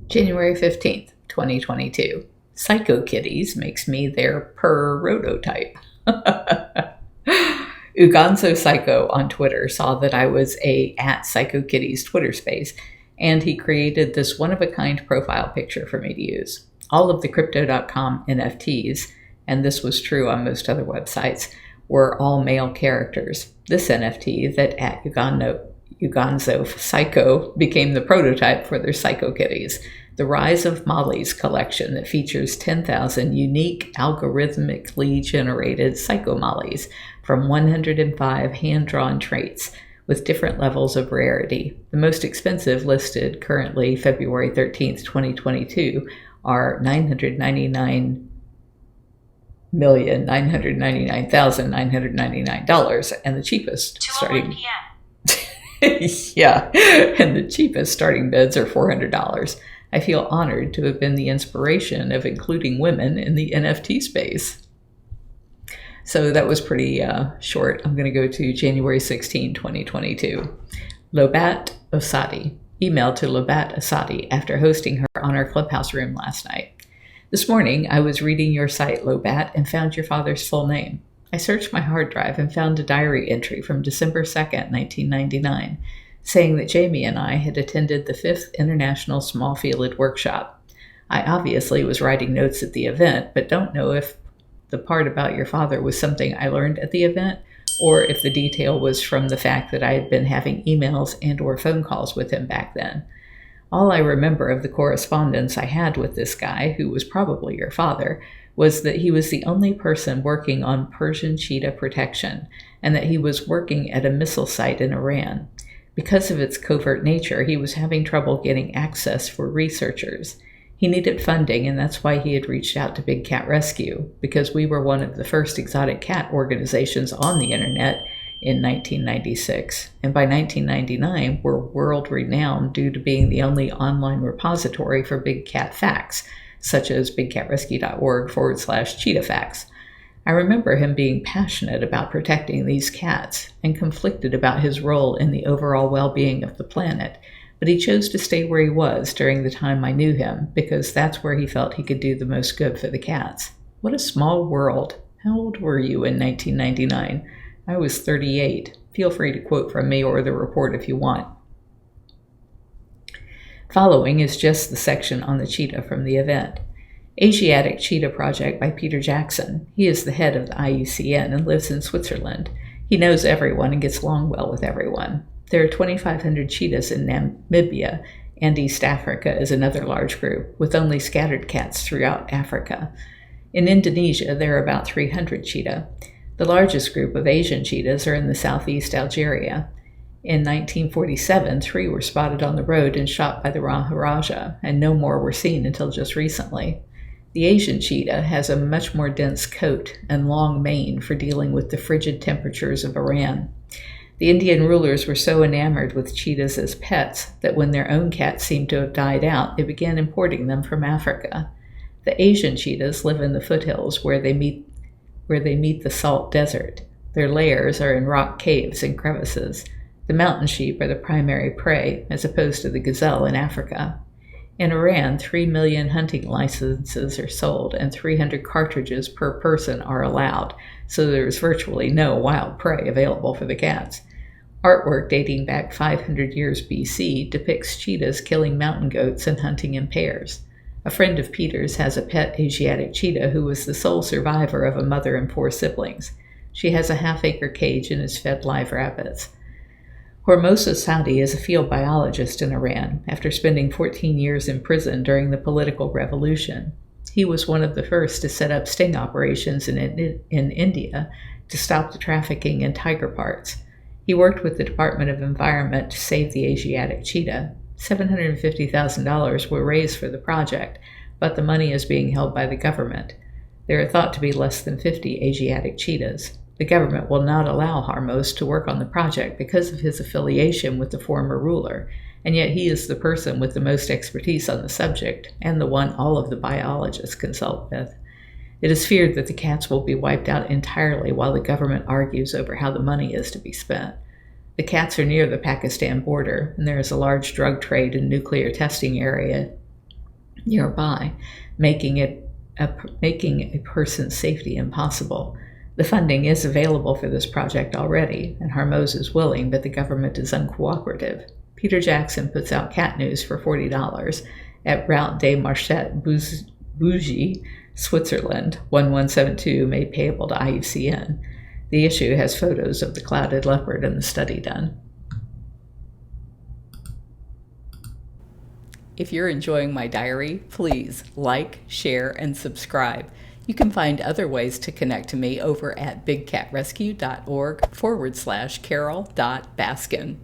January 15th, 2022. PsychoKitties makes me their Purr-rototype. Ugonzo Psycho on Twitter saw that I was at PsychoKitties Twitter space, and he created this one-of-a-kind profile picture for me to use. All of the Crypto.com NFTs, and this was true on most other websites, were all male characters. This NFT that at Ugonzo Psycho became the prototype for their PsychoKitties, the Rise of Molly's collection that features 10,000 unique algorithmically generated psychomollies from 105 hand-drawn traits with different levels of rarity. The most expensive, listed currently February 13th, 2022, are $999,999,999, and the cheapest starting yeah, and the cheapest starting bids are $400. I feel honored to have been the inspiration of including women in the NFT space. So that was pretty short. I'm going to go to January 16, 2022. Lobat Osadi. Email to Lobat Osadi after hosting her on our clubhouse room last night. This morning, I was reading your site, Lobat, and found your father's full name. I searched my hard drive and found a diary entry from December 2nd, 1999, saying that Jamie and I had attended the 5th International Small-Fielded Workshop. I obviously was writing notes at the event, but don't know if the part about your father was something I learned at the event, or if the detail was from the fact that I had been having emails and or phone calls with him back then. All I remember of the correspondence I had with this guy, who was probably your father, was that he was the only person working on Persian cheetah protection, and that he was working at a missile site in Iran. Because of its covert nature, he was having trouble getting access for researchers. He needed funding, and that's why he had reached out to Big Cat Rescue, because we were one of the first exotic cat organizations on the internet in 1996, and by 1999 were world-renowned due to being the only online repository for big cat facts, such as bigcatrescue.org/cheetah facts. I remember him being passionate about protecting these cats and conflicted about his role in the overall well-being of the planet, but he chose to stay where he was during the time I knew him because that's where he felt he could do the most good for the cats. What a small world. How old were you in 1999? I was 38. Feel free to quote from me or the report if you want. Following is just the section on the cheetah from the event. Asiatic Cheetah Project by Peter Jackson. He is the head of the IUCN and lives in Switzerland. He knows everyone and gets along well with everyone. There are 2,500 cheetahs in Namibia, and East Africa is another large group, with only scattered cats throughout Africa. In Indonesia, there are about 300 cheetah. The largest group of Asian cheetahs are in the southeast Algeria. In 1947, 3 were spotted on the road and shot by the Maharaja, and no more were seen until just recently. The Asian cheetah has a much more dense coat and long mane for dealing with the frigid temperatures of Iran. The Indian rulers were so enamored with cheetahs as pets that when their own cats seemed to have died out, they began importing them from Africa. The Asian cheetahs live in the foothills where they meet the salt desert. Their lairs are in rock caves and crevices. The mountain sheep are the primary prey, as opposed to the gazelle in Africa. In Iran, 3 million hunting licenses are sold, and 300 cartridges per person are allowed, so there is virtually no wild prey available for the cats. Artwork dating back 500 years BC depicts cheetahs killing mountain goats and hunting in pairs. A friend of Peter's has a pet Asiatic cheetah who was the sole survivor of a mother and 4 siblings. She has a half-acre cage and is fed live rabbits. Hormosa Saudi is a field biologist in Iran after spending 14 years in prison during the political revolution. He was one of the first to set up sting operations in India to stop the trafficking in tiger parts. He worked with the Department of Environment to save the Asiatic cheetah. $750,000 were raised for the project, but the money is being held by the government. There are thought to be less than 50 Asiatic cheetahs. The government will not allow Harmos to work on the project because of his affiliation with the former ruler, and yet he is the person with the most expertise on the subject and the one all of the biologists consult with. It is feared that the cats will be wiped out entirely while the government argues over how the money is to be spent. The cats are near the Pakistan border, and there is a large drug trade and nuclear testing area nearby, making a person's safety impossible. The funding is available for this project already, and Harmoz is willing, but the government is uncooperative. Peter Jackson puts out cat news for $40 at Route des Marchettes, Bougie, Switzerland, 1172, made payable to IUCN. The issue has photos of the clouded leopard and the study done. If you're enjoying my diary, please like, share, and subscribe. You can find other ways to connect to me over at bigcatrescue.org/Carole.Baskin.